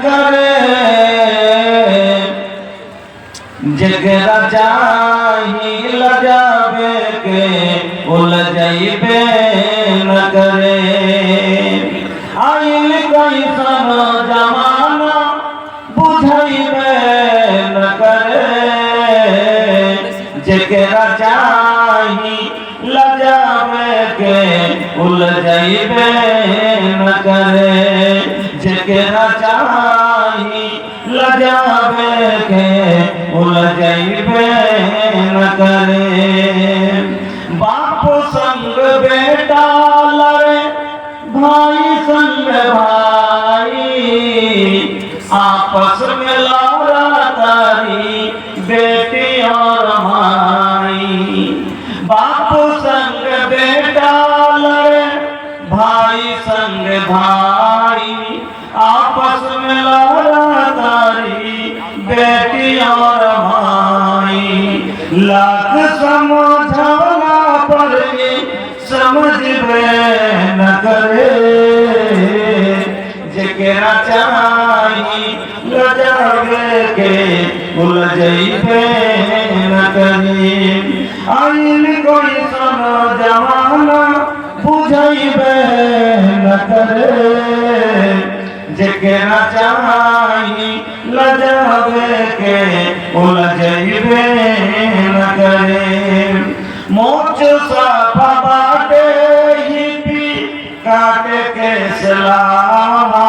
करे जगरा चाही लजावे के उलझाइबे न करे आइल कैसन जमाना बुझाइबे न करे जगरा चाही लजावे के उलझाइबे न करे जगरा चाही लजावे के उलझाइबे न करे बाप संग बेटा लड़े भाई संग भाई आपस में लड़ा तारी बेटी और माई बाप संग बेटा लड़े भाई संग भाई आपस में लड़ा तारी बेटी और भाई लाख समझाना पर समझ न करे जगरा चाही लजावे के उलझाइबे न करे आइल कोई सन जमाना बुझाइबे न करे जगरा चाही लजावे के उलझाइबे न करे मोच साफा बाटे ही भी काटे के सलामा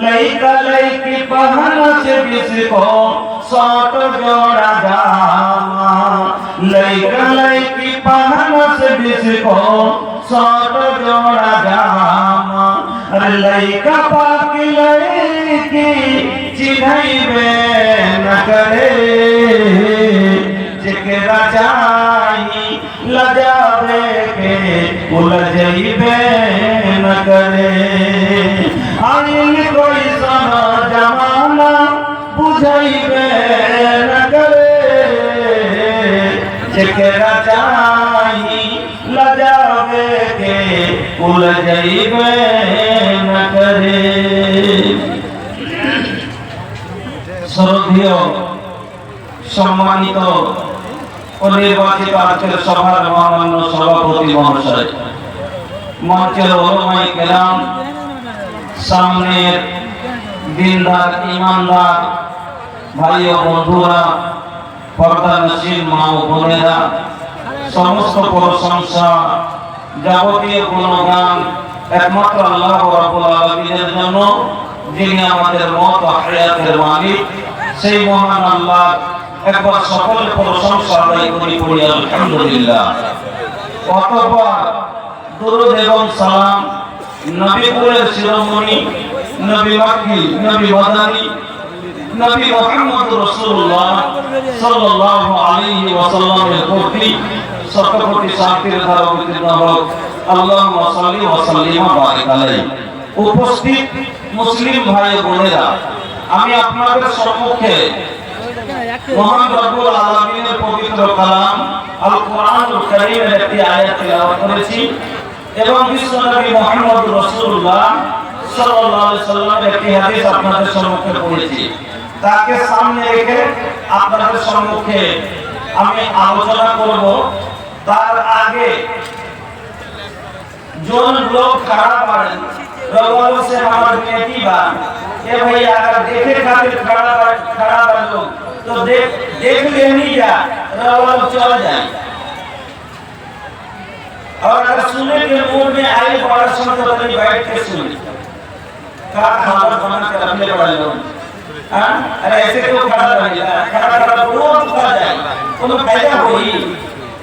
लइका लइकी पहन से किसको सौट जोड़ा जामा लइका लइकी पहन से किसको सौट जोड़ा जामा लइका पाकी लइकी चिन्हइबे न करे जगरा चाही लजावे के उलझाइबे न करे आइल कोई सन जमाना बुझाइबे न करे जगरा चाही लजावे के उलझाइबे न करे শ্রদ্ধেয় সম্মানিত ও নির্বাচিত আজকের সভার মহামান্য সভাপতি মহাশয় মঞ্চের ওলামায়ে কেরাম সামনের দিনদার ইমানদার ভাই ও বন্ধুরা পর্দানশীল মা ও বোনেরা সমস্ত প্রশংসা যাবতীয় গুণগান একমাত্র আল্লাহ রাব্বুল আলামিনের জন্য যিনি আমাদের মত ও হায়াতের মালিক সেই মহান আল্লাহ একবার সকল প্রশংসা আদায় করি পড়ি আলহামদুলিল্লাহ অতঃপর দরুদ এবং সালাম নবীপুরের শিরোমণি নবী মাক্কি নবী মাদানী নবী মুহাম্মদ রাসূলুল্লাহ সাল্লাল্লাহু আলাইহি ওয়াসাল্লামের প্রতি শত কোটি শান্তির ধারা অবতীর্ণ হোক আল্লাহুম্মা সাল্লি ওয়া সাল্লিম ওয়া বারিক আলাইহি উপস্থিত মুসলিম ভাই বোনেরা আমি আপনাদের সম্মুখে মহান রব্বুল আলামিনের পবিত্র কালাম আল কোরআনুল কারীমের একটি আয়াত তেলাওয়াত করেছি এবং বিশ্বনবী মুহাম্মদ রাসূলুল্লাহ সাল্লাল্লাহু আলাইহি সাল্লামের একটি হাদিস আপনাদের সম্মুখে পড়েছি তাকে সামনে রেখে আপনাদের সম্মুখে আমি আলোচনা করব তার আগে जोन लोग खड़ा पड़े रवालों से हमारे बेटी बात ये भाई अगर देखे खातिर खड़ा बन लोग तो देख लेनी जा रवालों चल जाए और अगर सुने के मूड में आए बड़ा सुन तो अपनी बैठ के सुने का खाना बना के रखने पड़े लोग अरे ऐसे क्यों खड़ा रहेगा खड़ा रोज उठा जाए तो फायदा होई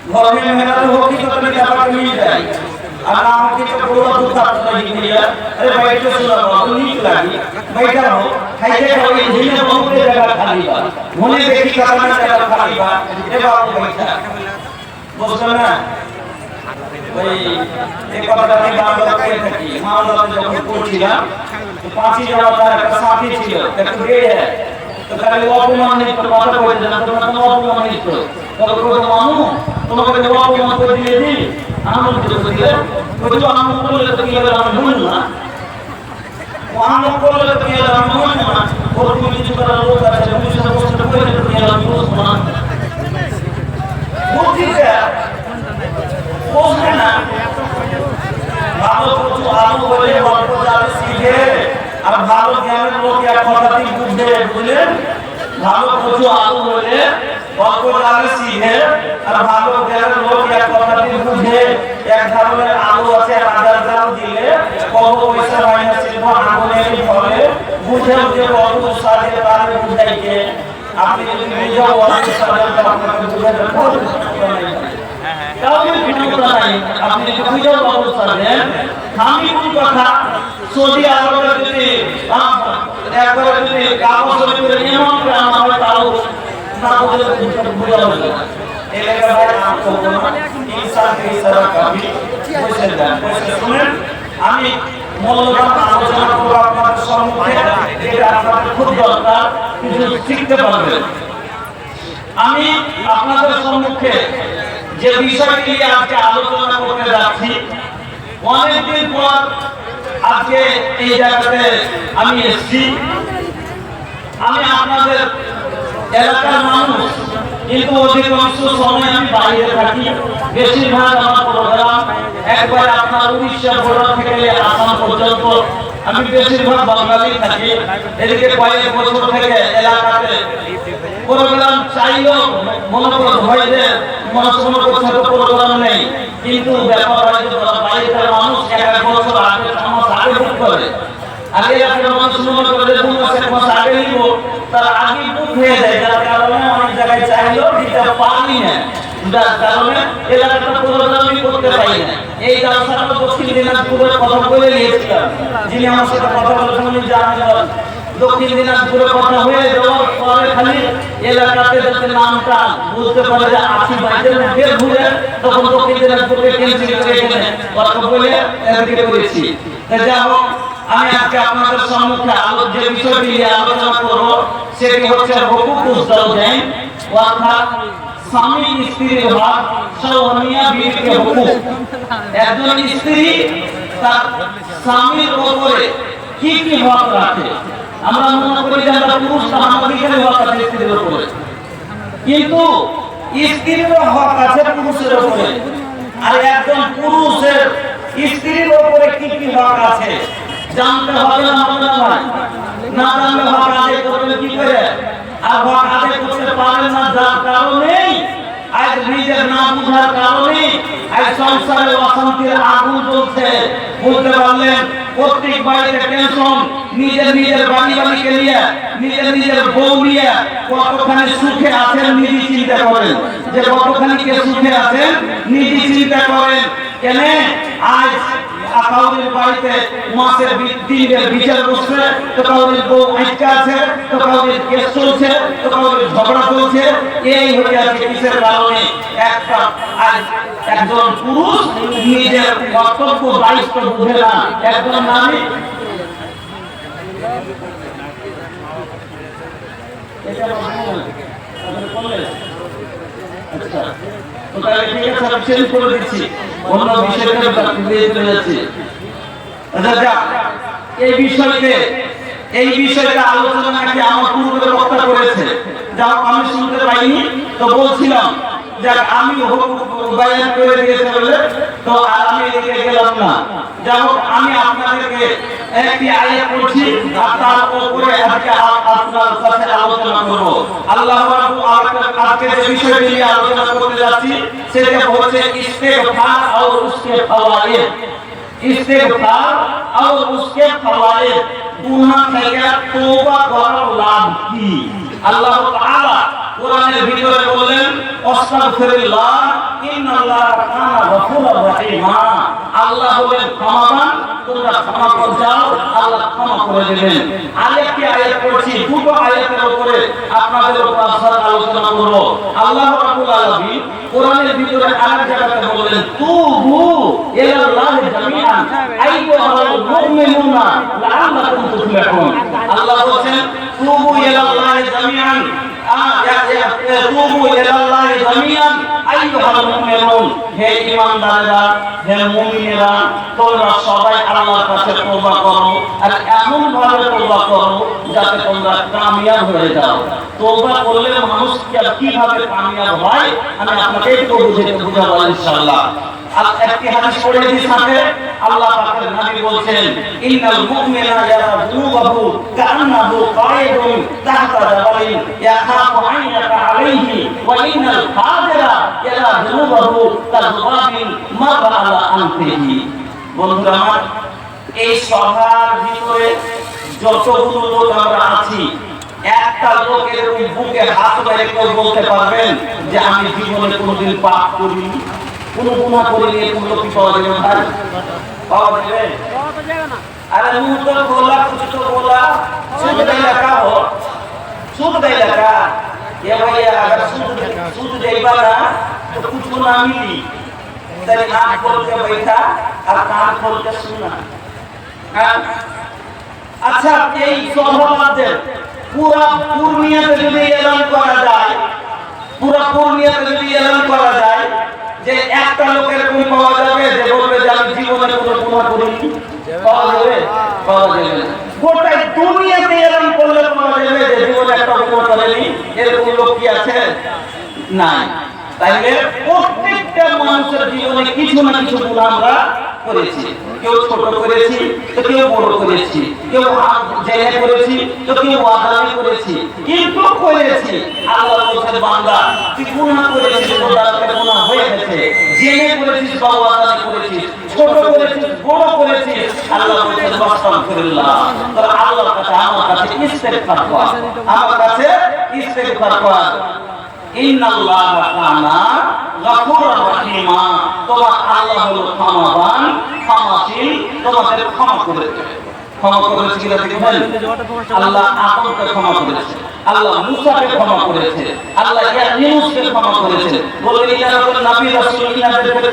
घर में मेहनत होगी तो तुम्हें क्या मिल जाए आराम के तो पूरा दूसरा नहीं दिया अरे बैठ के सुना बहुत नीक लगी बैठा हो खाइए हो ये झीले बहुत जगह खाली बा होने देखी करना जगह खाली बा ए बाबू बैठा बोल ना भाई एक बार की बात करते थी मान लो जब पूछिला तो पांची जवाब का साथी ছিল একটু গেড়ে তো খালি অপমানিত কথা কইতে জানা তোমরা কোনো অপমানিত তবে কোনো মানু তোমাকে অপমান করে দিয়ে দিই আনন্দ করে দিয়ে ওই তো আনন্দ করলে তো কি হবে আমি ভুল না আমল করলে কি আমি বলবো না ওর তুমি কিছু করার লোক আছে তুমি সেটা বলতে বলে তুমি আমি বলবো না বুঝিটা বুঝবে না ভালো কিছু আলু বলে অল্প জালে শিখে আর ভালো জ্ঞানের লোক এক কথাতেই বুঝবে বুঝলেন ভালো কিছু আলু বলে অল্প জালে শিখে আর ভালো জ্ঞানের লোক এক কথাতেই বুঝে এক ধরনের আলু আছে রাজার জাল দিলে কত পয়সা মাইনা শিল্প আগুনের ফলে বুঝেও যে কত সাজে তার বুঝাইছে আপনি যদি বুঝাও অল্প সাজে আপনাকে বুঝাতে পারবেন কাউকে কোনো কথা নাই আপনি যদি বুঝাও অল্প সাজে আমি কোন কথা সৌদি আরবে যদি একবার যদি কাগজ করে এমন করে আমার তাও না বলে বুঝাও এলাকা ভাই আমকো ইনসান কে সারা কবি বুঝে যান শুনেন আমি মূল্যবান আলোচনা করব আপনাদের সম্মুখে যেটা আপনাদের খুব দরকার কিছু শিখতে পারবেন আমি আপনাদের সম্মুখে যে বিষয়টি নিয়ে আজকে আলোচনা করতে যাচ্ছি অনেকদিন পর আজকে এই জায়গাতে আমি এসেছি আমি আপনাদের এলাকার মানুষ কিন্তু অধিকাংশ সময় আমি বাইরে থাকি বেশিরভাগ আমার প্রোগ্রাম একবার আপনার উড়িষ্যা বর্ডার থেকে আসাম পর্যন্ত আমি বেশিরভাগ বাঙালি থাকি এদিকে কয়েক বছর থেকে এলাকাতে প্রোগ্রাম চাইলেও মনে করে হয় যে মনে করছে তো প্রোগ্রাম নেই কিন্তু ব্যাপার হয় যে বাইরের মানুষ এক বছর আগে আগে বুক করে আগে একটা মানুষ মনে করে যে 2 মাস আগে নিব তার আগে বুক হয়ে যায় যার কারণে অনেক জায়গায় চাইলেও দিতে পারি না যার কারণে এলাকাটা প্রোগ্রামই করতে পারি না এই জালসাটা দক্ষিণ দিনাজপুরের কথা বলে নিয়েছিলাম যিনি আমার সাথে কথা বলেছেন উনি জানেন দক্ষিণ দিনাজপুরের কথা হয়ে যাওয়ার পরে খালি এলাকাতে যাতে নামটা বুঝতে পারে যে 80-22 ফের ঘুরে তখন দক্ষিণ দিনাজপুরকে ক্যান্সেল করে এখানে কথা বলে এদিকে করেছি যা হোক আমি আজকে আপনাদের সম্মুখে যে বিষয়টি নিয়ে আলোচনা করব সেটি হচ্ছে হুকুকুস জাওজাইন অর্থাৎ স্বামী স্ত্রীর হক স্বামীয়া বিবিকে হুকুক একজন স্ত্রী তার স্বামীর উপরে কি কি হক রাখে আমরা মনে করি যে আমরা পুরুষ আমাদের হক আছে স্ত্রীর উপরে কিন্তু স্ত্রীর হক আছে পুরুষের উপরে আর একজন পুরুষের স্ত্রীর উপরে কি কি হক আছে জানতে হবে না আপনারা ভাই না জানলে হক আদায় করবেন কি করে আর হক আদায় করতে পারেন না যার কারণে আজ নিজের না বুঝার কারণে আজ সংসারে অশান্তির আগুন জ্বলছে বলতে পারলেন প্রত্যেক বাড়িতে টেনশন নিজের বাড়িকে নিয়ে নিজের বউ নিয়ে কতখানি সুখে আছেন নিজে চিন্তা করেন যে কতখানি কে সুখে আছেন নিজে চিন্তা করেন কেন আজ কাউরির বাড়িতে মাসের দিনের বিচার বসছে তো কাউরির বউ আটকে আছে তো কাউরির কেস চলছে তো কাউরির ঝগড়া চলছে এই হয়ে আছে কিসের কারণে একটা আজ একজন পুরুষ নিজের কর্তব্য দায়িত্ব বুঝে না একজন নারী আচ্ছা তো তাহলে ঠিক আছে আমি চেঞ্জ করে দিচ্ছি অন্য বিষয়টা দিয়ে চলেছি আচ্ছা এই বিষয়টা আলোচনা নাকি আমার পূর্বে বক্তা করেছে যা আমি শুনতে পাইনি তো বলছিলাম যে আমি বায়ান করে দিয়েছে বলে তো আর আমি এদিকে গেলাম না যাই হোক আমি আপনাদেরকে একটি আয়াত পড়ছি আর তার উপরে আজকে আপনার সাথে আলোচনা করব আল্লাহ রাব্বুল আলামিন আজকে যে বিষয়টি নিয়ে আলোচনা করতে যাচ্ছি সেটা হচ্ছে ইস্তেগফার আর उसके ফওয়ায়েদ ইস্তেগফার আর उसके ফওয়ায়েদ গুনাহ থেকে তওবা করার লাভ কি আল্লাহ তাআলা কোরআনের ভিতরে বলেন আস্তাগফিরুল্লাহ ইন্নাল্লাহা কানা গফুরুর রহিমা আল্লাহ বলেন ক্ষমাবান তোমরা ক্ষমা করে যাও আল্লাহ ক্ষমা করে দেবেন আরেকটি আয়াত পড়ছি দুটো আয়াতের উপরে আপনাদের উপর আলোচনা করব আল্লাহ রাব্বুল আলামিন কোরআনের ভিতরে আরেক জায়গাতে বলেন তুবু ইলাল্লাহি জামিআন আইয়ুহাল মুমিনুনা লাআল্লাকুম তুফলিহুন আল্লাহ বলেন তুবু ইলাল্লাহি জামিআন তুবু ইলাল্লাহি জামিআন আইয়ুহাল মুমিনুন হে ঈমানদারেরা, হে মুমিনেরা, তোমরা সবাই আল্লাহর কাছে তওবা করো, আর এমন ভাবে তওবা করো যাতে তোমরা কামিয়াব হয়ে যাও। তওবা করলে মানুষ কিভাবে কামিয়াব হয় আমি আপনাকে একটু বুঝাবো ইনশাআল্লাহ। একটি হাদিস পড়ে দিই সাথে, আল্লাহ পাকের নবী বলছেন, ইন্নাল মুমিনা ইয়ারা যুনুবাহু কান্নাহু কায়দুন তাহতা জাবালিন ইয়াখাফু আইয়াকা আলাইহি ওয়া ইন্নাল ফাজিরা ইয়ারা যুনুবাহু কাযুবাবিন মারা আলা আনফিহি। বন্ধুরা আমার, এই সভার ভিতরে যতগুলো লোক আমরা আছি, একটা লোকের বুকে হাত মেরে কেউ বলতে পারবেন যে আমি জীবনে কোনোদিন পাপ করিনি, কোনো গুনাহ করিনি? কোন লোক কি পাওয়া যাবে ভাই? পাওয়া যাবে না। अरे मुंह तो बोला, कुछ तो बोला, सूद नहीं लगा हो, सूद नहीं लगा। ये भैया अगर सूद देगा ना तो कुछ ना मिली। तेरे आँख खोल के बैठा और कान खोल के सुना। अच्छा, ये स्वभाव पूरा पूर्णिया पे जो ऐलान करा जाए, पूरा पूर्णिया पे जो ऐलान करा जाए যে একটা লোকের কোন পাওয়া যাবে যে বলবে যে আমি জীবনে কোনো গুনাহ করিনি? পাওয়া যাবে? পাওয়া যাবে না। গোটা দুনিয়াতে এরকম করলে পাওয়া যাবে যে জীবনে একটা গুনাহ করেনি, এরকম লোক কি আছে? নাই। তাইলে প্রত্যেকটা মানুষের জীবনে কিছু না কিছু গুনাহ আমরা করেছি। কেউ ছোট করেছি, তো কেউ বড় করেছি, কেউ জেনে করেছি, তো কেউ আদানি করেছি, কিন্তু করেছি। আল্লাহ বলেন, বান্দা তুই গুনাহ করেছিস, তোর গুনাহ হয়ে গেছে। জেনে করেছিস বা আদানি করেছিস, ছোট করেছিস, বড় করেছিস, আল্লাহ বলেন আস্তাগফিরুল্লাহ। তো আল্লাহর কাছে, আমার কাছে ইস্তেগফার কর, আমার কাছে ইস্তেগফার কর। ইন্নাল্লাহা কানা গফুরুর রহিমা। তোমার আল্লাহ হলো ক্ষমাবান, ক্ষমাশীল, তোমাদের ক্ষমা করে দেবে। ক্ষমা করেছে কিনা দেখবেন? আল্লাহ আদমকে ক্ষমা করেছে, আল্লাহ মুসাকে ক্ষমা করেছে, আল্লাহ ইউনূসকে ক্ষমা করেছে। বলে ইনাদের নবী রাসূল ইনাদেরকে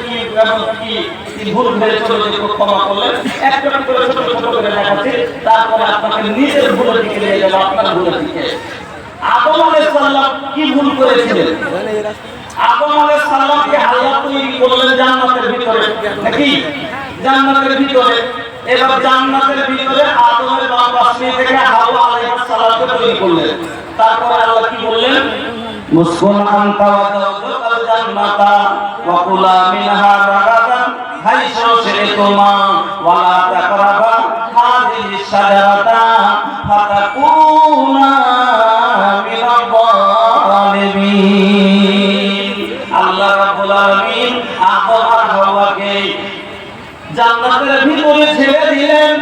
কি ভুল হয়েছিল যে ক্ষমা করলেন? একটা করে ছোট ছোট করে দেখাচ্ছি, তারপরে আপনাকে নিজের ভুলের দিকে নিয়ে যাবো, আপনার ভুলের দিকে। আদম আলাইহিস সালাম কি ভুল করেছিলেন? আদম আলাইহিস সালামকে আল্লাহ তৈরি করলেন জান্নাতের ভিতরে, নাকি? জান্নাতের ভিতরে। এবার জান্নাতের ভিতরে আদমের বাম পাশে থেকে হাওয়া আলাইহিস সালামকে তৈরি করলেন। তারপরে আল্লাহ কি বললেন? মুসকুন আনতা ওয়া যাওজাল জান্নাতা ওয়া কুলা মিনহা রাগাদান হাইসু শি'তুমা ওয়া লা তাকরাবা হাযিহি শাজারাতা ফাতাকুনা মিনাল যালিমিন। আল্লাহ রাব্বুল আলামিন আদম আর হাওয়াকে জান্নাতের ভিতরে ছেড়ে দিলেন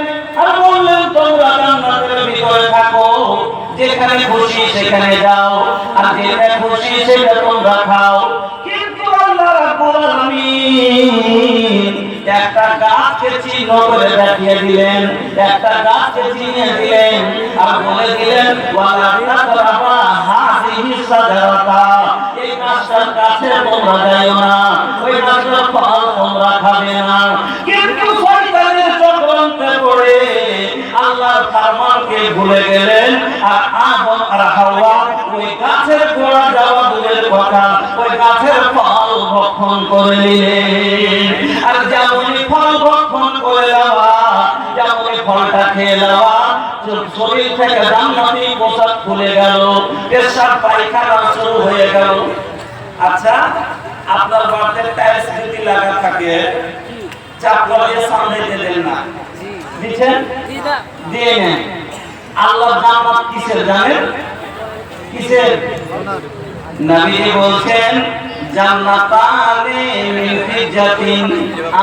আর বললেন, তোমরা জান্নাতের ভিতরে থাকো, যেখানে খুশি সেখানে যাও, আর যেটা খুশি সেটা তোমরা খাও। কিন্তু আল্লাহ রাব্বুল আলামিন একটা গাছকে চিহ্ন করে দেখিয়ে দিলেন, একটা গাছকে চিনিয়ে দিলেন আর বলে দিলেন, ওয়ালা তাকরাবা হাযিহি শাজারাতা। এই গাছটার কাছে তোমরা যাইও না, ওই গাছের ফল তোমরা খাবে না। কিন্তু শয়তানের চক্রান্তে পড়ে আল্লাহর ফরমানকে ভুলে গেলেন আর আদম আর হাওয়া ওই গাছের গোড়া যাওয়া দূরের কথা, ওই গাছের ফল ভক্ষণ করে নিলেন। আর যেমনই ফল ভক্ষণ করে দেওয়া, যেমনই ফলটা খেয়ে দেওয়া, শরীর থেকে জান্নাতি পোশাক খুলে গেল, পেশাব পায়খানা শুরু হয়ে গেল। আচ্ছা, আপনার বাড়িতে টাইলস যদি লাগা থাকে, চাপ লাগিয়ে সামনে দেন না, দিচ্ছেন? দিয়ে নেন। আল্লাহ জান্নাত কিসের জানেন? কিসের? নবী বলছেন, জান্নাতানি মিন ফিজ্জাতিন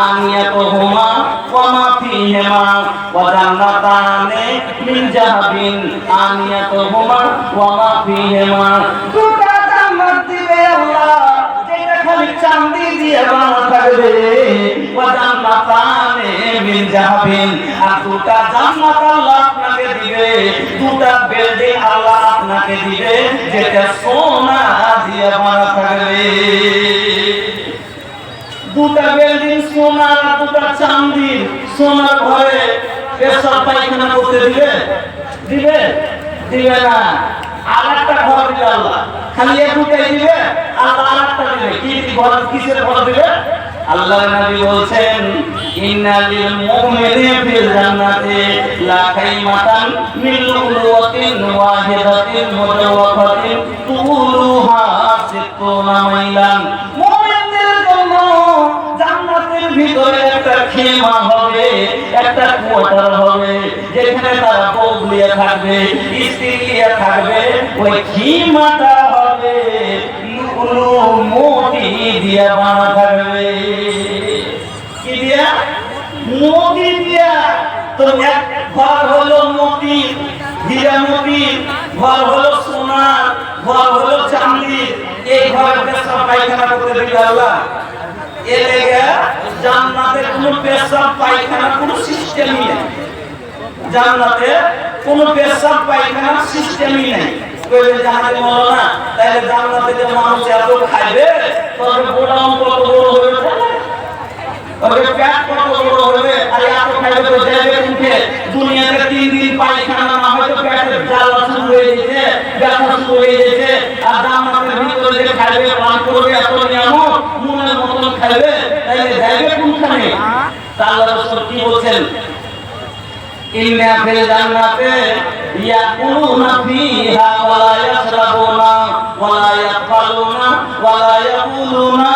আনিয়াতুহুমা ওয়া মা ফীহিমা ওয়া জান্নাতানি মিন যাহাবিন আনিয়াতুহুমা ওয়া মা ফীহিমা। দুটা জান্নাত দিবে আল্লাহ, যেটা খালি চাঁদি দিয়ে বানানো থাকবে। ওয়া জান্নাতানি মিন যাহাবিন, আর দুটা জান্নাত আল্লাহ আপনাকে দিবে, দুটা বিল্ডিং আল্লাহ আপনাকে দিবে, যেটা সোনা দিয়ে বানানো থাকবে। দুটা বিল্ডিং সোনার, দুটা চাঁদির। সোনার ঘরে পেশাব পায়খানা করতে দিবে? দিবে? দিবে না। আর একটা ঘর দিবে আল্লাহ, খালি দুটাই দিবে, আল্লাহ আর একটা দিবে। কি ঘর? কিসের ঘর দিবে? আল্লাহর নবী বলছেন ইন্নাল মুমিনিনা ফিল জান্নাতি লা খাইমাতান মিন লুলুওয়াতিন ওয়াহিদাতিন মুদাওয়াফাতিন তুলুহা সিত্তুনা মাইলান। মুমিনদের জন্য জান্নাতের ভিতরে একটা খেমা হবে, একটা কোয়ার্টার হবে, যেখানে তারা বউলিয়া থাকবে, স্ত্রী লিয়া থাকবে। ওই খেমাটা হবে লুলু মোতি দিয়া বানা থাকবে। কি দিয়া? মোতি দিয়া। তো এক ঘর হলো মোতি, হীরা মোতি, ঘর হলো সোনা, ঘর হলো চাঁদি। এই ঘরের পেশাব পায়খানা করতে দিবে আল্লাহ? এর লেগে জান্নাতে কোনো পেশাব পায়খানা কোনো সিস্টেমই নেই। জান্নাতে কোনো পেশাব পায়খানা সিস্টেমই নেই। কইলে জাহাজে মরো না, তাহলে জান্নাতে যে মানুষ এত খাইবে, তবে গোডাউন কত বড় হবে, তবে পেট কত বড় হবে। আর এত খাইবে তো যাবে উঠে। দুনিয়াতে 3 দিন পায়খানা না হয়তো পেটের জ্বালা শুরু হয়ে গেছে, ব্যথা শুরু হয়ে গেছে। আর জান্নাতের ভিতরে যে খাইবে, পান করবে, এত নিয়ামত মনের মতন খাইবে, তাহলে যাবে কোনখানে? আল্লাহ রাসূল কি বলছেন? ইন্না ফিল জান্নাতি ইয়াকুলুনা ফিহা ওয়া লা ইয়াশরাবুনা ওয়া লা ইয়াকফালুনা ওয়া লা ইয়াকুলুনা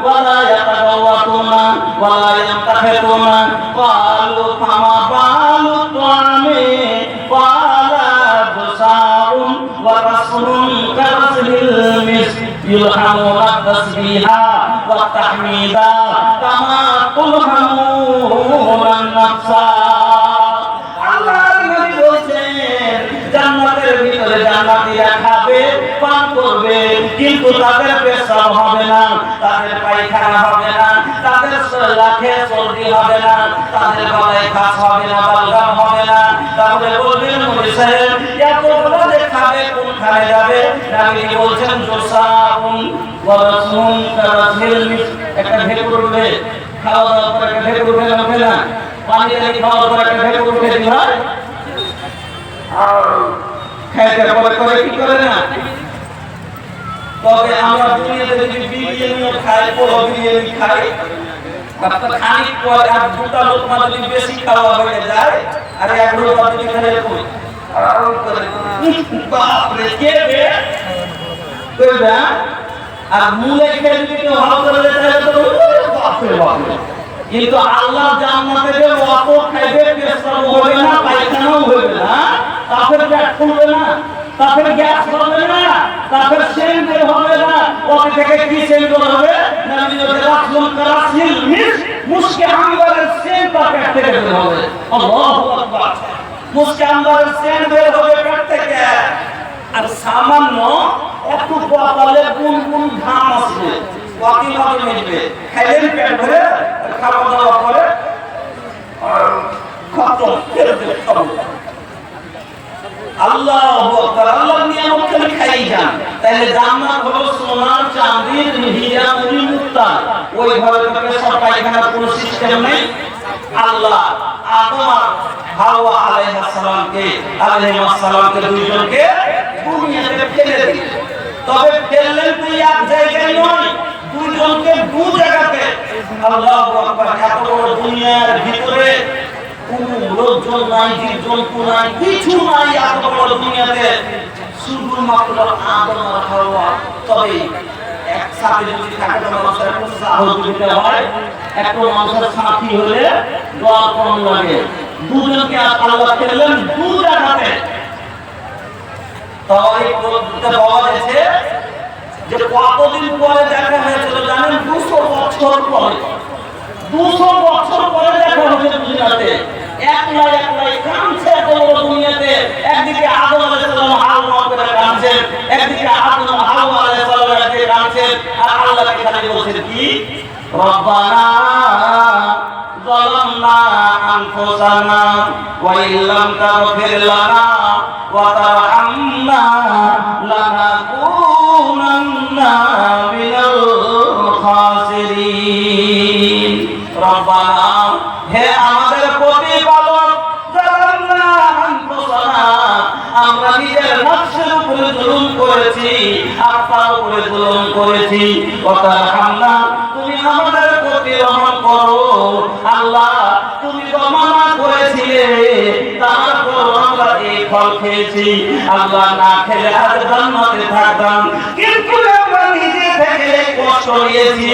ওয়া লা ইয়াতাগাওয়াতুনা ওয়া লা ইয়ান্তাহিতুনা। ক্বালু ফামা বালু তা'আমি ক্বালা দুসাউন ওয়া রাসূলুন কারাসলিল মিস ইলহামুনা তাসবিহা ওয়া তাহমিদা কামা তুলহামুনা নাফসা। জান্নাতের ভিতরে জান্নাতীরা খাবে, পান করবে, কিন্তু তাদের পেশাব হবে না, তাদের পায়খানা হবে না, তাদের লাখে সর্দি হবে না, তাদের গলায় খাস হবে না, বালগাম হবে না। তাহলে বলবেন নবী সাহেব এতগুলো যে খাবে কোনখানে যাবে? নবী বলছেন দুসাউন ওয়া রাসূলুন কারাসলিল মিস। একটা ঢেকুর উঠবে, খাওয়া দাওয়ার পর একটা ঢেকুর উঠে না, পানি টানি খাওয়ার পর একটা ঢেকুর উঠে কি হয়? খাইতে করে কি করে না? তবে আমরা দুনিয়াতে যদি বিরিয়ানিও খাই, পোলা বিরিয়ানি খাই, তারপর খানিক পর আর দুটা লোকমা যদি বেশি খাওয়া হয়ে যায়, আর এক লোকমা যদি খাই বাপরে কে বে কইবা। আর মুলে খেয়ে যদি কেউ ভালো করে তাহলে তো বাপরে বাপরে। কিন্তু আল্লাহ জান্নাতে যে অত খাইবে, পেশাব হবে না, পায়খানাও হবে না, তারপর পেট ফুলবে না, তারপর গ্যাস হবে না, তারপর সেন্ট হবে না। ওখান থেকে কি সেন্ট হবে? নবী রাসূল কারাসিল মিস, মুশকে আম্বরের সেন্ট তার পেট থেকে বের হবে। আল্লাহু আকবার। মুশকে আম্বরের সেন্ট বের হবে পেট থেকে। আর সামান্য একটু কপালে কোন ঘাম আসবে, কতভাবে মিলবে, খাইলেন পেট ভরে, খাওয়া দাওয়া করে খতম করে দেবে। আল্লাহু আকবার। আল্লাহর নিয়ামত খালি খাই যান। তাহলে জান্নাত হলো সোনা, চাঁদি, হীরা, মণি, মুক্তা। ওই ঘরে তো পেশাব পায়খানার কোনো সিস্টেম নেই। আল্লাহ আদম আর হাওয়া আলাইহিস সালামকে দুইজনকে দুনিয়াতে ফেলে দিলেন। তবে ফেললেন তুই এক জায়গায় নয়, দুইজনকে দু জায়গাতে। আল্লাহু আকবার। এত বড় দুনিয়ার ভিতরে কোন লোকজন নাই, জীবজন্তু নাই, কিছু নাই। এত বড় দুনিয়াতে শুধুমাত্র আদম আর হাওয়া। তবে একসাথে যদি থাকে মানুষের কোন সাহস দিতে হয়, একটা মানুষের সাথী হলে দোয়া কম লাগে। দুজনকে আল্লাহ ফেললেন দু জায়গাতে। তবে বলতে পাওয়া গেছে যে কতদিন পরে দেখা হয়েছিল জানেন? 200 বছর পরে। 200 বছর পরে দেখা হয়েছে দুনিয়াতে। একলাই কাঁদছে এত বড় দুনিয়াতে। একদিকে আদম আলাইহিস সালাম হাওয়া করে কাঁদছেন, একদিকে আদম হাওয়া আলাইহিস সালাম একদিকে কাঁদছেন। আর আল্লাহকে খালি বলছেন কি? রব্বানা যালামনা আনফুসানা ওয়া ইল্লাম তাগফির লানা ওয়া তারহামনা লানাকুনান্না মিনাল খাসিরিন। রব্বানা, হে আমাদের প্রতিপালক, যালামনা আনফুসানা, আমরা নিজের নফসের উপরে জুলুম করেছি, আপনার উপরে জুলুম করেছি। ওয়া তারহামনা, তুমি আমাদের প্রতি রহম করো আল্লাহ। তুমি তো মানা করেছিলে, তারপর আমরা এই ফল খেয়েছি আল্লাহ, না খেলে আজ জান্নাতে থাকতাম, কিন্তু আমরা নিজে থেকে কষ্ট নিয়েছি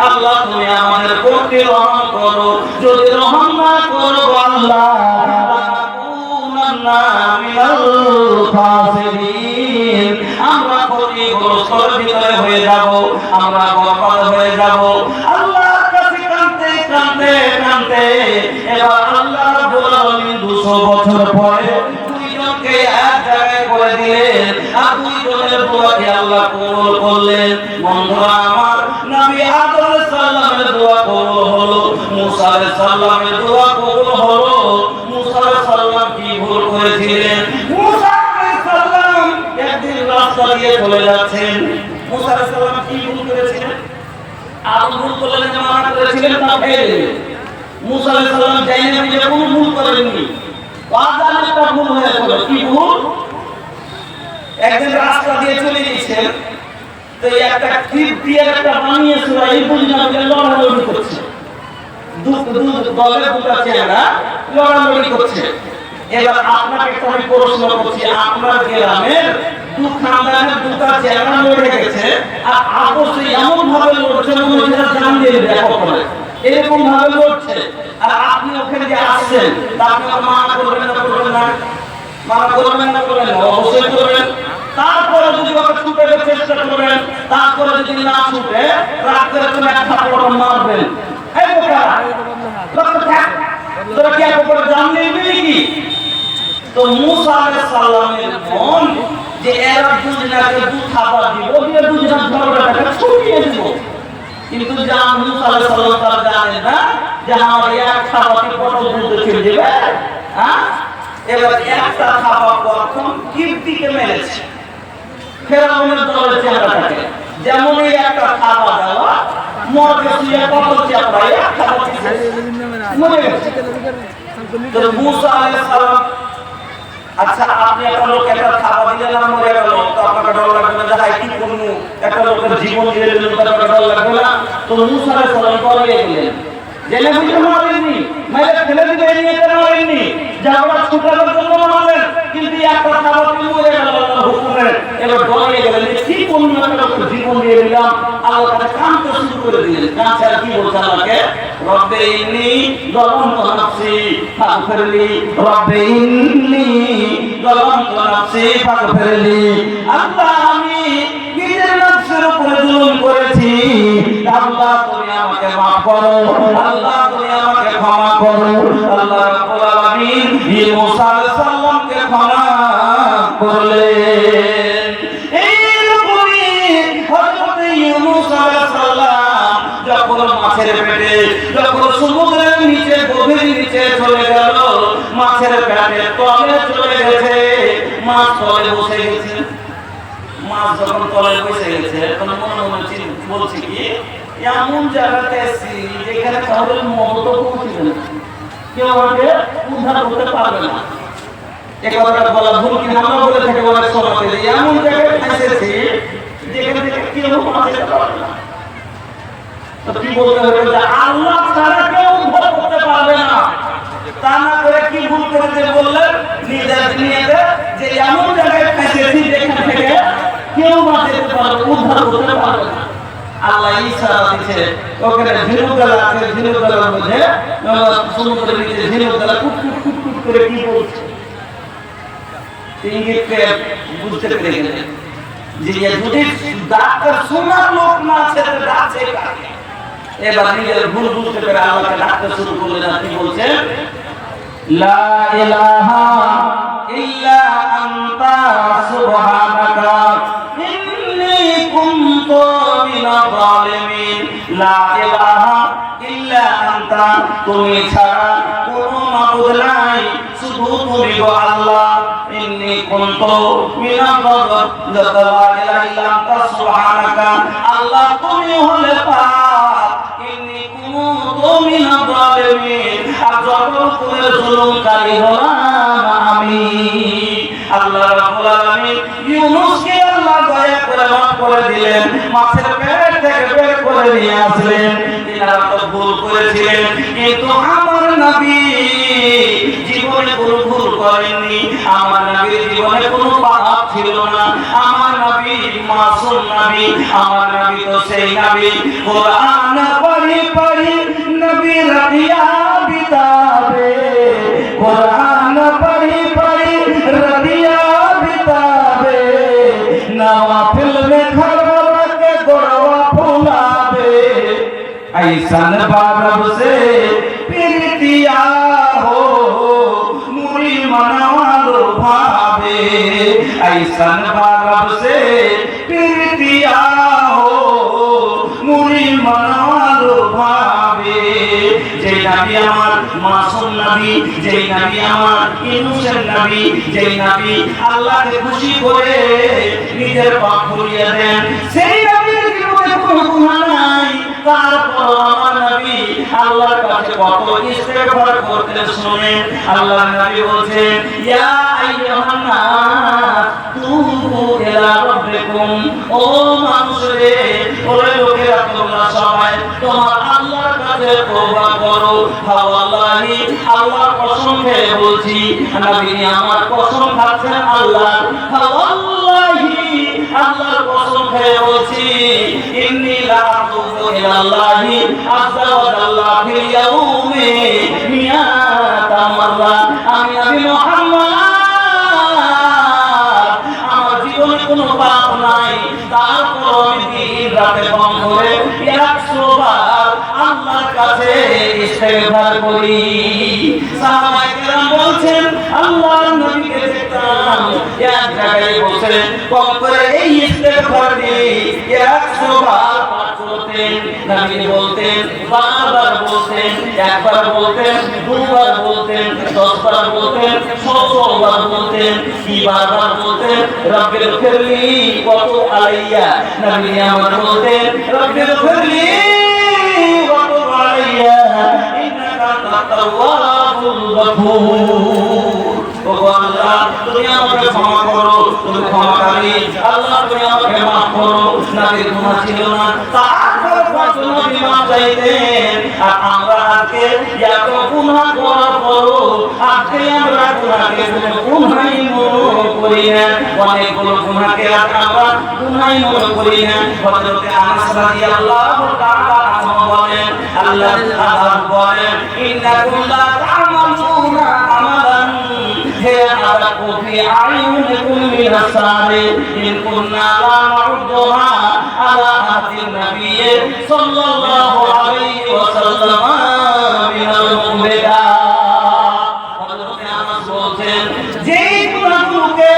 আল্লাহ। তুমি আমাদের প্রতি রহম করো, যদি রহম না করো আল্লাহ আমরা ক্ষতিগ্রস্ত ভিতরে হয়ে যাব, আমরা বরবাদ হয়ে যাব। আল্লাহর কাছে কাঁদতে কাঁদতে কাঁদতে এবার আল্লাহ রাব্বুল আলামিন 200 বছর পরে দুইজনকে এক জায়গায় করে দিলেন, আর দুইজনের দোয়াকে আল্লাহ কবুল করলেন। বন্ধুরা আমার, নবী আদম আলাইহিস সালামের দোয়া কবুল হলো, মুসা আলাইহিস সালামের দোয়া কবুল হলো। মুসা আলাইহিস সালাম কি ভুল করেছিলেন? মুসা আলাইহিস সালাম একদিন রাস্তা দিয়ে চলে যাচ্ছেন। মুসা আলাইহিস সালাম কি ভুল করেছিলেন? আদম ভুল করলেন, মানা করেছিলেন, তা ফেলে দিলেন। মুসা আলাইহিস সালাম জানেন যে কোনো ভুল করেননি, আজান একটা ভুল হয়েছিল। কি ভুল? একদিন রাস্তা দিয়ে চলে গেছেন, তো একটা ক্লিপ দিয়ে একটা বানিয়েছিল, এই বুঝলামকে লড়ালড়ি করছে, দলের দুটা চেহারা লড়ালড়ি করছে। এবার আপনাকে একটা আমি প্রশ্ন করছি, আপনার গ্রামের দু খানদানের দুটা চেহারা লড়ে গেছে, আর আপসে এমন ভাবে লড়ছে মনে হচ্ছে জান দিয়ে দেখো করে, এরকম ভাবে লড়ছে, আর আপনি ওখানে যে আসছেন তা আপনি মানা করবেন না? করবেন না? মানা করবেন না? করবেন না? অবশ্যই করবেন। তারপরে যদি ওকে ছুটে চেষ্টা করবেন, তারপরে যদি না ছুটে রাগ করে তুমি এক থাপ্পড় মারবেন। এই বোকা, তোরা কি এক উপরে জান নিবি নাকি? তো মুসা আলাইহিস সালামের মন যে এরা দুজনাকে দু থাপ্পড় দিব, দিয়ে দুজনা ঝগড়াটাকে ছুটিয়ে দিব, কিন্তু জান মুসা আলাইহিস সালাম তার জানেন না যে আমার এক থাপ্পড়ে কত দূর চলে যাবে। হ্যাঁ, এবার একটা থাপ্পড় প্রথম কীর্তিকে মেরেছে, ফেরাউনের দলের চেহারাটাকে, যেমন এই একটা থাপ্পড় দেওয়া মরকে শুয়ে কত চাপড়ায় এক থাপ্পড় মরে গেছে। তো মুসা আলাইহিস সালাম, আচ্ছা আপনি একটা লোক একটা থাপ্পড় দিলেন আর মরে গেল, তো আপনাকে ডর লাগবে না? যাই কি করবো, একটা লোকের জীবন দিয়ে দিলেন, তাকে ডর লাগবে না? তো মুসা আলাইহিস সালাম পালিয়ে গেলেন, জেলে বুঝে মারেননি, মাইরে ফেলে দিতে মারেননি, যাওয়ার ছুটানোর জন্য মারলেন, কিন্তু একটা থাপ্পড়ে মরে গেল আল্লাহর হুকুমে। এবার ডরে গেলেন, কি করলাম, একটা লোকের জীবন দিয়ে দিলাম। আল্লাহ তাকে কাঁদতে শুরু করে দিলেন। কাঁদছে আর কি বলছে আল্লাহকে? রব্বে ইন্নী যালামতু নাফসি ফাগফিরলি, রব্বে ইন্নী যালামতু নাফসি ফাগফিরলি। আল্লাহ আমি নিজের নফসের উপরে জুলুম করেছি, আল্লাহ তুমি আমাকে মাফ করো, আল্লাহ তুমি আমাকে ক্ষমা করো। আল্লাহ রাব্বুল আলামিন মুসা আলাইহিস সালামকে ক্ষমা করলেন। এইরকমই হযরত ইউনূস আলাইহিস সালাম যখন মাছের পেটে, যখন সমুদ্রের নিচে গভীর নিচে চলে গেল, মাছের পেটের তলে চলে গেছে, মাছ তলে বসে গেছে। মাছ যখন তলে বসে গেছে তখন মনে মনে বলছে কি, এমন জায়গাতে এসেছি যেখানে কাউকে মমতা পৌঁছবে না, কেউ আমাকে উদ্ধার করতে পারবে না। এ কথাটা বলা ভুল, কিন্তু আমরা বলে থাকি অনেক সময় যে এমন জায়গায় ফেসেছি যেখানে থেকে কেউ বাঁচাতে পারবে না। তো কি বলতে হবে? যে আল্লাহ ছাড়া কেউ উদ্ধার করতে পারবে না। তা না করে কি ভুল করেছে বললেন নিজের নিয়েতে, যে এমন জায়গায় ফেসেছি যেখান থেকে কেউ বাঁচাতে পারবে, উদ্ধার করতে পারবে না। আল্লাহ ইশারা দিয়েছে, ওখানে ঝিনুকগুলো আছে, ঝিনুকগুলোর মধ্যে সমুদ্রের নিচে ঝিনুকগুলো কুট কুট কুট কুট করে কি বলছে, ইঙ্গিতকে বুঝতে পেরে গেলেন যে যদি ডাক্তার শোনার লোক না আছে তো ডাকছে কাকে। এবার নিজের ভুল বুঝতে পেরে আল্লাহকে ডাকতে শুরু করলেন। কি বলছেন? লা ইলাহা ইল্লা আনতা সুবহানাকা ইন্নী কুনতু মিনাজ জালিমিন। লা ইলাহা ইল্লা আনতা, তুমি ছাড়া কোনো মাবুদ নাই, শুধু তুমি গো আল্লাহ। ইন্নী কুনতু মিনাজ জালিমিন, লা ইলাহা ইল্লা আনতা সুবহানাকা, আল্লাহ তুমি হলে পাক, ইন্নী কুনতু মিনাজ জালিমিন, আর জগতের জুলুমকারী হলাম আমি। আল্লাহ রাব্বুল আলামিন ইউনূসকে আল্লাহ দয়া করে মাফ করে দিলেন, মাছের পেট থেকে থেকে বের করে নিয়ে আসলেন। তিনারা তো ভুল করেছিলেন, কিন্তু আমার নবী জীবনে কোনো ভুল করেননি। আমার নবীর জীবনে কোনো পাপ ছিল না। আমার নবী মাসুম নবী। আমার নবী তো সেই নবী কোরআন পড়ি পড়ি নবী রাতিয়া বিতাবে, কোরআন পড়ি পড়ি রাতিয়া বিতাবে, नवाफिल में खड़वा के गोरवा फुलावे, ऐसन बारब से प्रीतिया हो मुरी मनवा लो भावे, ऐसन बारब से प्रीतिया हो मुरी मनवा लो भावे। যেই নবী আমার মাসুম নবী, যেই নবী আমার ইনোসেন্ট নবী, যেই নবী আল্লাহকে খুশি করে নিজের পাপ ভুলিয়ে দেন, সেই নবীর জীবনে কোনো গুনাহ নাই। তারপর আমার নবী আল্লাহর কাছে কত ইস্তেগফার করতে শুনেন। আল্লাহর নবী বলছেন, ইয়া আইয়ুহান নাস তুবু ইলা রাব্বিকুম, ও মানুষ রে, ওরে লোকেরা তোমরা সবাই তোমার আল্লাহর কাছে তওবা করো। ওয়াল্লাহি আল্লাহর কসম খেয়ে বলছি, নবী আমার কসম খাচ্ছেন আল্লাহ, ওয়াল্লাহি আল্লাহর কসম খেয়ে বলছি, ইন্নী লা আতুবু ইলাল্লাহি আযজা ওয়া জাল্লা ফিল ইয়াউমি মিয়াতা মাররা। আমি নবী মুহাম্মদ আমার জীবনে কোনো পাপ নাই, তারপর আমি দিন রাতে বম করে 100 বার আল্লাহর কাছে ইস্তেগফার করি। সাহাবায়ে কেরাম বলছেন, আল্লাহর নবীকে দেখতাম এক জায়গায় বসে কম করে এই ইস্তেগফার দিয়ে 100 বার পাঠ করতেন। নবী বলতেন, বারবার বলতেন, একবার বলতেন, দুবার বলতেন, 10 বার বলতেন, 100 বার বলতেন, কি বারবার বলতেন, রব্বিল ফিরলি ওয়া তুব আলাইয়া। নবী আমার বলতেন, রব্বিল ফিরলি ওয়া তুব আলাইয়া ইন্নাকা আত-তাওয়াবুর গফুর। ও আল্লাহ, তুমি আমাকে ক্ষমা করো, তুমি ক্ষমাকারী। আল্লাহ, তুমি আমাকে মাফ করো। নবীর গুনাহ ছিল না, তারপর কত নবী মাফ চাইতেন। আর আমরা আজকে এত গুনাহ করার পরও আজকে আমরা গুনাহকে গুনাহই মনে করি না। অনেকগুলো গুনাহকে আমরা গুনাহই মনে করি না। হযরত আনাস রাদিয়াল্লাহু তাআলা আনহু বলেন, আল্লাহ তাআলা বলেন, ইন্নাকুম লা তা'মালুনা আমালান হিয়ারাকু ফি আইয়ুনিকুম মিনাস সালিহ ইন কুননা লা না'উদুহা আলা আহদিন নবিয়্যি সাল্লাল্লাহু আলাইহি ওয়াসাল্লাম মিনাল মুবিদাত। হযরত আনাস বলেন, যেই গুনাহগুলোকে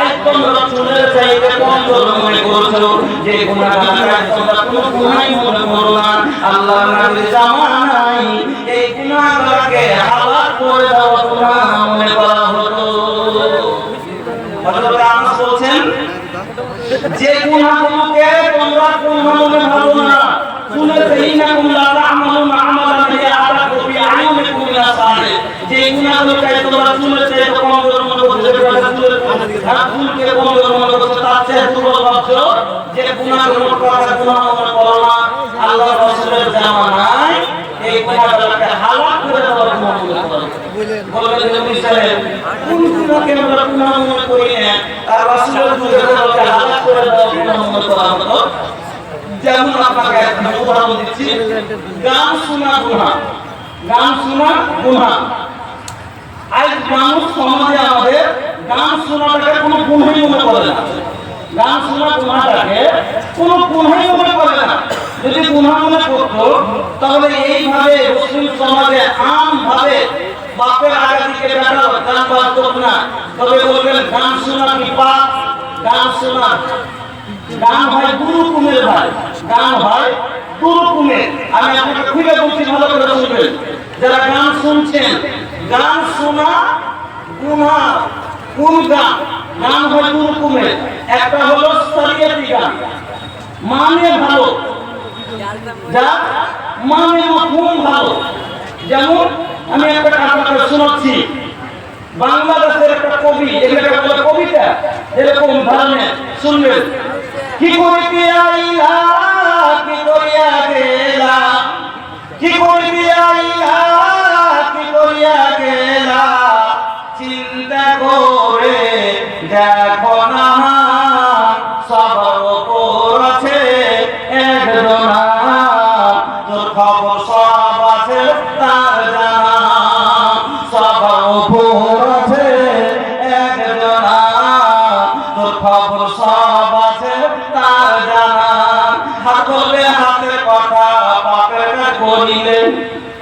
আজ তোমরা চুলের চাইতে কম মনে করছো, যে গুনাহগুলোকে তোমরা কোনো গুনাহই মনে করো না, আল্লাহর নবীর জামানায় এই গুনাহগুলোকে হালাল করে দেওয়া গুনাহ মনে করা হতো। হযরত আনাস বলেন, যে গুনাহগুলোকে তোমরা কোনো মনে ভাবো না, শুনেছেন না লা তা'মালুনা আমালান হিয়ারাকু ফি আইয়ুনিকুম মিনাস সালিহ, যে গুনাহগুলোকে তোমরা শুনেছে তো কম মনে করছো, ভুলকে কম মনে করছো, তার চেয়ে দুর্বল ভাবছো, যে গুনাহগুলোর কথা গুনাহ মনে করো না। আল্লাহর রাসূলের জামানায় এই গুনাহগুলোকে হালাল করে দেওয়ার গুনাহ মনে করো। বলবেন নবী সাহেব, কোন গুনাহকে আমরা গুনাহ মনে করি না, আর রাসূলের যুগে গুনাহকে হালাল করে দেওয়ার গুনাহ মনে করা হতো। যেমন আপনাকে একটা উদাহরণ দিচ্ছি, গান শোনা গুনাহ, গান শোনা গুনাহ। আজ মানুষ সমাজে আমাদের গান শোনাটাকে কোনো গুনাহই মনে করে না। গান শোনা গুনাহটাকে কোনো গুনাহই মনে করে না। যদি গুনাহ মনে করতো তাহলে এইভাবে মুসলিম সমাজে আমভাবে বাপের আগে দিকে বেটা গান বাজতো না। তবে বলবেন গান শোনা কি পাপ? গান শোনা, গান হয় দু রকমের ভাই, গান হয় দু রকমের। আমি আপনাকে খুলে বলছি, ভালো করে শুনবেন। যারা গান শুনছেন, গান শোনা গুনাহ। কোন গান? গান হয় দু রকমের। একটা হলো শরীয়তি গান, মানে ভালো, যা মানে মাফহুম ভালো। যেমন আমি একটা আপনাকে শোনাচ্ছি, বাংলাদেশের একটা কবি, এটাকে বলে কবিতা, এরকম ধরনের শুনবেন। কি কইতে আইলা কে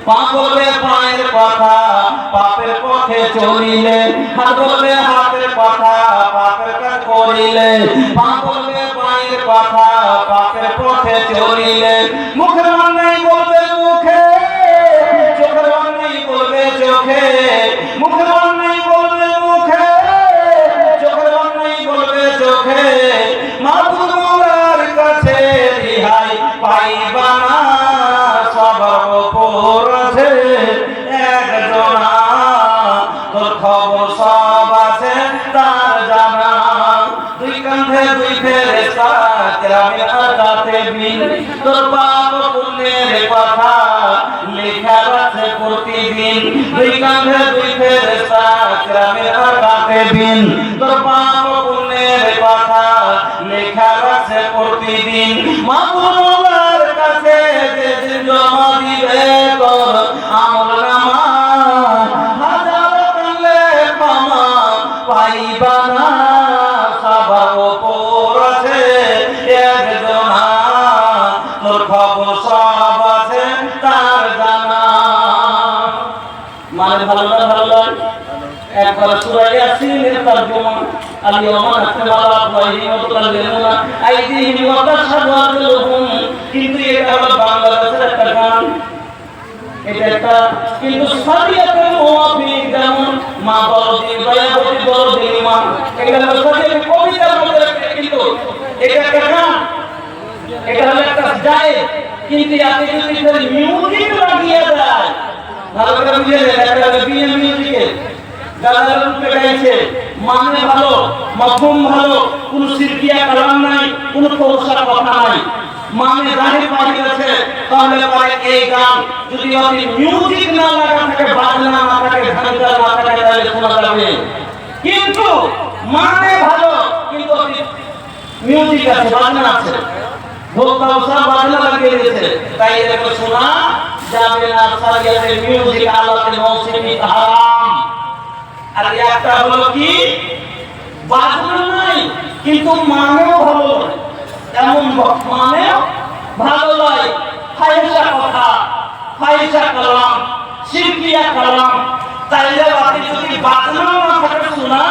পা বলবে পায়ের কথা পাপের পথে চলিলে, হাত বলবে হাতের কথা পাপের কাজ করিলে, পা বলবে পায়ের কথা পাপের পথে চলিলে, মুখের মানে বলবে মুখে, চোখের মানে বলবে চোখে, মুখের মানে বলবে মুখে, চোখের মানে বলবে চোখে, মাবুদ মোলার কাছে রিহাই পাইবা না, সবার উপর আছে একজনা, তোর খবর সব আছে তার জানা, দুই কাঁধে দুই ফেরেশতা কেরামের কাতিবিন, তোর পাপ পুণ্যের কথা লেখা আছে প্রতিদিন, দুই কাঁধে দুই ফেরেশতা কেরামের কাতিবিন, তোর পাপ পুণ্যের কথা লেখা আছে প্রতিদিন, মাবুদ মোলার কাছে যেদিন জমা দিবে তোর আমলনামা, হাজার কালে ক্ষমা পাইবা না, সবার উপর আছে একজনা, তোর খবর সব আছে তার জানা। মানে ভালো ভালো একবার সূরা ইয়াসিনের তরজমা, আল-ইয়াওমা নাখতিমু আলা আফওয়াহিহিম ওয়া তুকাল্লিমুনা আইদিহিম ওয়া তাশহাদু আরজুলুহুম, কিন্তু এটা হলো বাংলাদেশের একটা গান, এটা একটা কিন্তু শরীয়তের মুআফিক, যেমন মা বলদি দয়াবতী বলদি মা, এটা হলো শরীয়তের কবিতার মধ্যে, কিন্তু এটা একটা গান, এটা হলো একটা জায়েজ, কিন্তু এতে যদি মিউজিক লাগিয়ে দেয়, ভালো করে বুঝে নেন, একটা হলো বিনা মিউজিকে গানের রূপে গাইছে, মানে ভালো, মাফহুম ভালো, কোনো শিরকিয়া কালাম নাই, কোনো ফহশা কথা নাই, মানে জাহির পাই গেছে, তাহলে পরে এই গান যদি আপনি মিউজিক না লাগা থাকে, বাজনা না থাকে, ঘন্টা না থাকে, তাহলে শোনা যাবে, কিন্তু মানে ভালো, কিন্তু আপনি মিউজিক আছে, বাজনা আছে, ঢোল তাওসা বাজনা লাগিয়ে দিয়েছে, তাই এটাকে শোনা যাবে না, শরীয়তের মিউজিক আলাদা মৌসুমি হারাম। আর একটা হলো কি বাজনা নাই কিন্তু মানেও ভালো নয়, এমন মানেও ভালো নয়, ফাহিশা কথা, ফাহিশা কালাম, শিরকিয়া কালাম, তাইলে আপনি যদি বাজনা না থাকে শোনা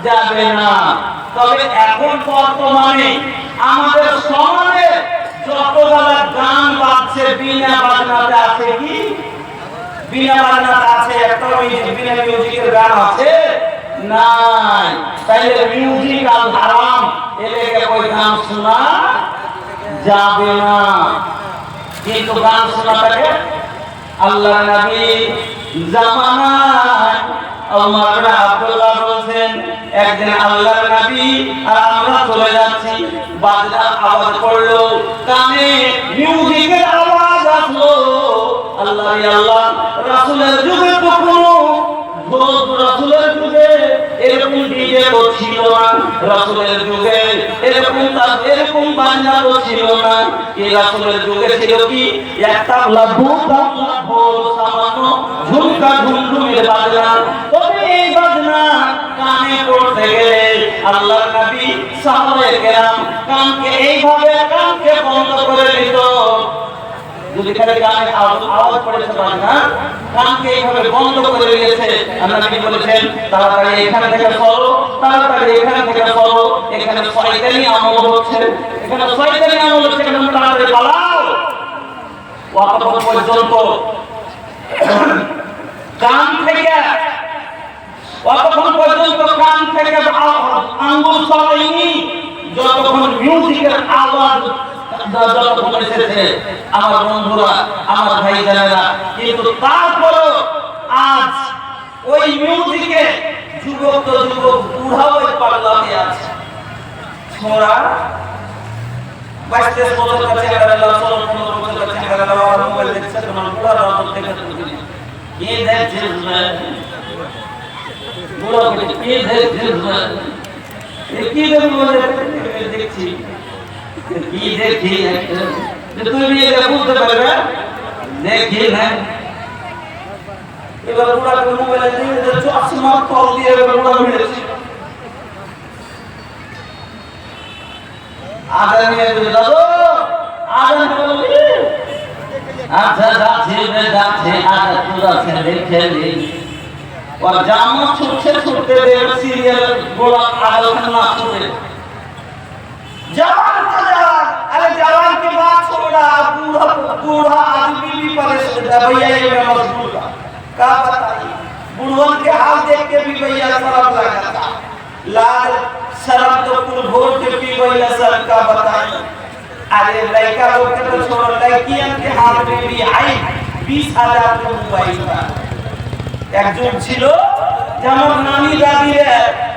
যাবে না। তবে এখন বর্তমানে আমাদের সমাজে যতগুলো গান বাজছে বিনা বাজনাতে আছে কি? বিনা বাজনাতে আছে একটা বিনা মিউজিকের গান আছে? নাই। তাইলে মিউজিক আল হারাম, এলেকে ওই গান শোনা যাবে না। কিন্তু গান শোনাটাকে আল্লাহ নবী জামানায় ওমর ইবনে আব্দুল্লাহ বলেন, একদিন আল্লাহর নবী আর আমরা চলে যাচ্ছি, বাজনার আওয়াজ পড়লো, কানে মিউজিকের আওয়াজ আসলো। আল্লাহ আল্লাহ, রাসূলের যুগে তো কোনো রাসূলের যুগে এরকম ডিজে তো ছিল না, রাসূলের যুগে এরকম বাজনা তো ছিল না। এই রাসূলের যুগে ছিল কি একটা ভোল সামান্য ঝুমকা ঝুমঝুমের বাজনা। তবে এই বাজনা কানে পড়তে গেলে আল্লাহর নবী সাহাবায়ে কেরাম কানকে এইভাবে কানকে বন্ধ করে দিত। যদি খালি কানে আওয়াজ পড়েছে বাজনা, কানকে এইভাবে বন্ধ করে দিয়েছে। আল্লাহ নবী বলেছেন, তাড়াতাড়ি এখান থেকে সরো, তাড়াতাড়ি এখান থেকে সরো, এখানে শয়তানি আমল হচ্ছে, এখানে শয়তানি আমল হচ্ছে, এখানে তাড়াতাড়ি পালাও। অতক্ষণ পর্যন্ত কান থেকে আঙ্গুল সরাইনি, যতক্ষণ মিউজিকের আওয়াজ যতক্ষণ এসেছে আমার বন্ধুরা, আমার ভাই জানেরা। কিন্তু তারপরও আজ ওই মিউজিকে যুবক তো যুবক, বুড়াও পাগলাতে আছে। ছোড়া 22-23 বছর কাছে গেল, 16-15 বছর কাছে গেল, মোবাইল দেখছে, তোমার বুড়া রাত থেকে ये देख जिसमें बुरा कुछ ये देख जिसमें एक ही दिन बोले देखी ये देखी है तो तू भी ये पूछते पड़ेगा देखी है ये बार बुरा को मोबाइल नहीं है जो आसमान तोड़ दिए बुरा मिले आदमी है तो दादो आदमी बोले আচ্ছা যাচ্ছে আগে তোরা ছেলে খেলি और जामो छूटते देव सीरियल गोला आगल खन्ना छूटे जवान तो जवान अरे जवान की बात छोड़ा बूढ़ा आदमी भी परेशान भैया ये मैं मजबूर का बताइए बुढ़वन के हाल देख के भी भैया शर्म लगता लाल शर्म तो कुल भोर के पी भैया सर का बताइए अरे लड़का लोग के तो छोड़ो लड़कियन के हाथ में भी आई 20,000 को मोबाइल का একজন ছিল যেমন নানি দাদিরে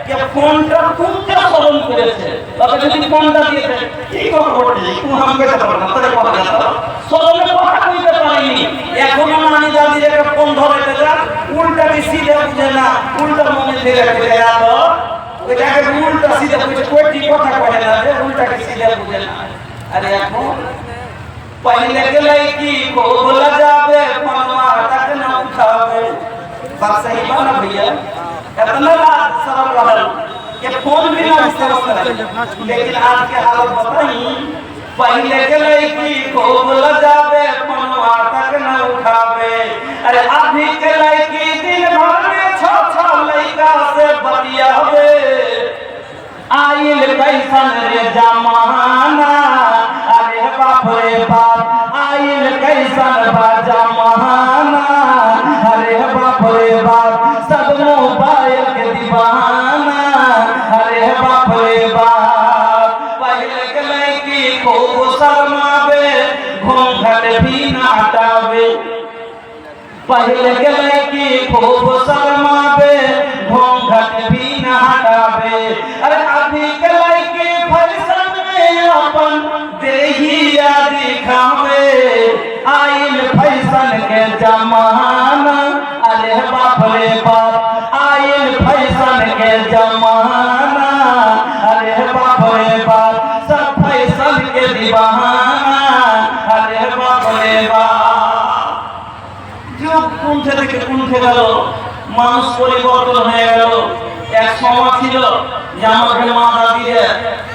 কে ফোনটা খুবটা স্মরণ করেছে তবে যদি ফোনটা দিয়েছে কি খবর নেই তুমি আমাকে বলো না তাহলে কথা না স্মরণে কথা কইতে পারিনি এখনো নানি দাদিরে কে ফোন ধরে দেয়া উল্টা কি সিধা বুঝে না উল্টা মনে দিয়ে রাখে না তো ওইটাকে উল্টা সিধা বুঝে কোটি কথা কয় না যে উল্টা কি সিধা বুঝে না আরে এখন पहले के लड़की को बोला जावे फोनवा तक न उठावे बात सही बा ना भैया इतना बात सरल रहल कि फोन भी ना इस्तेमाल करे लेकिन आज के हालत बताई पहले के लड़की को बोला जावे फोनवा तक न उठावे अरे अभी के लड़की दिन भर में छो लड़का से बतियावे आइल कैसन रे जमाना अरे बाप रे बाप आइल कैसन बा जमाना अरे बाप रे बाप सब मोबाइल के दीवाना अरे बाप रे बाप पहले के लड़की खूब शर्मावे घूंघट भी ना हटावे पहले के लड़की खूब शर्मावे घूंघट भी ना हटावे अरे अभी के लड़की फैशन में अपन देहिया दिखावे आइल फैशन के जमाना अरे बाप रे बाप आइल फैशन के जमाना अरे बाप रे बाप सब फैशन के दीवाना अरे बाप रे बाप जो कुंठे থেকে কুণ্ঠে গেল মানুষ পরিবর্তন হয়ে গেল এক সময় ছিল যে আমাদের মা দাদিরা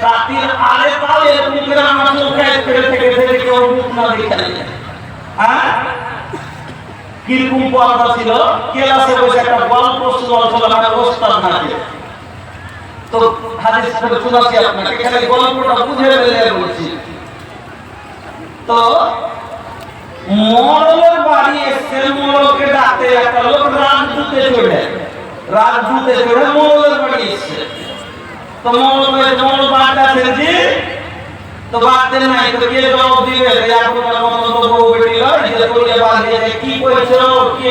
রাতের আলে তালে পুকুরে মাছ উঠায় ফেলে থেকে কেউ মুখ না দেখালে হ্যাঁ কিরকম পর্দা ছিল ক্লাসে বসে একটা গল্প শুনছিল মানে ওস্তাদ নাকি তো হাদিস থেকে শোনাচ্ছি আপনাকে এখানে গল্পটা বুঝে বেরিয়ে বলছি তো মোড়লের বাড়ি এসে মোড়লকে ডাকতে একটা লোক রাজদূতে চড়ে মোড়লের বাড়ি এসে তো মোড়ল বাড়িটা ছেড়েছি তো বাড়তে নাই তো কে জবাব দিবে আপনার মতো তো বউ বেটি লয় যে তোরে বাড়িয়ে কি কইছো কে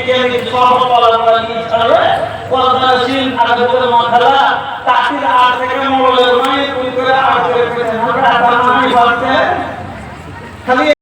কেনে সব পলাটা নিয়ে ছাড়ে পলাদাসিন আর গোর মাথালা তাকির আর থেকে মোড়লের মানে তুই করে আর করে না দাঁড়াই বাড়তে খালি